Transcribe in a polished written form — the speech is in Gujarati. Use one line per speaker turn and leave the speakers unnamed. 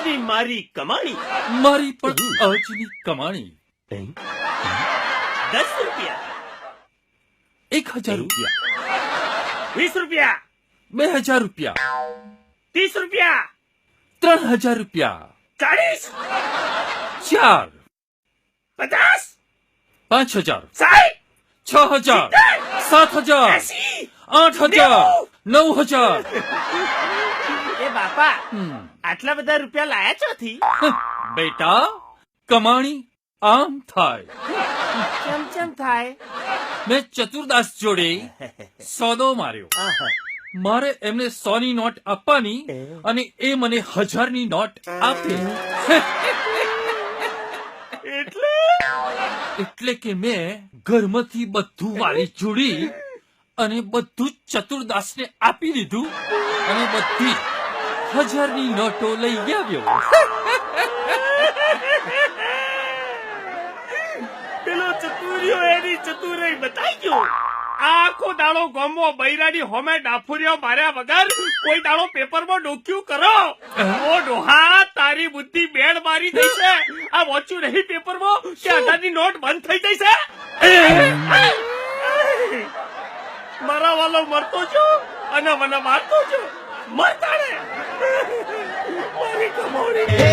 આજની મારી કમાણી
મારી પણ આજની કમાણી
10 રૂપિયા
1000 રૂપિયા
20 રૂપિયા
2000 રૂપિયા
30 રૂપિયા
3000 રૂપિયા
40
4
50
5000
60
6000 7000
80
8000 9000
એ બાપા આટલા બધા રૂપિયા લાયા ચોથી
બેટા કમાણી આમ થાય
ચમ થાય
મેં ચતુરદાસ જોડે સોદો માર્યો મારે એમને 100 ની નોટ આપવાની અને એ મને 1000 ની નોટ આપે એટલે કે મેં ઘરમાંથી બધું વાળી જોડી અને બધું ચતુરદાસને આપી દીધું અને બધી 1000 ની નોટો લઈ આવ્યો
પેલો ચતુર્યો એની ચતુરાઈ બતાઈ ગયો આખો દાડો ગમો બૈરાની હોમે ડાફુરિયો માર્યા વગર કોઈ દાડો પેપરમાં ડોક્યું કરો ઓ ડોહા તારી બુદ્ધિ બેડ મારી દઈ છે આ વાંચ્યું નહીં પેપરમાં કે 1000 ની નોટ બંધ થઈ જઈ છે મારા વાલો મરતો છો અને મને મારતો છો મરતાણે મારી કમાણી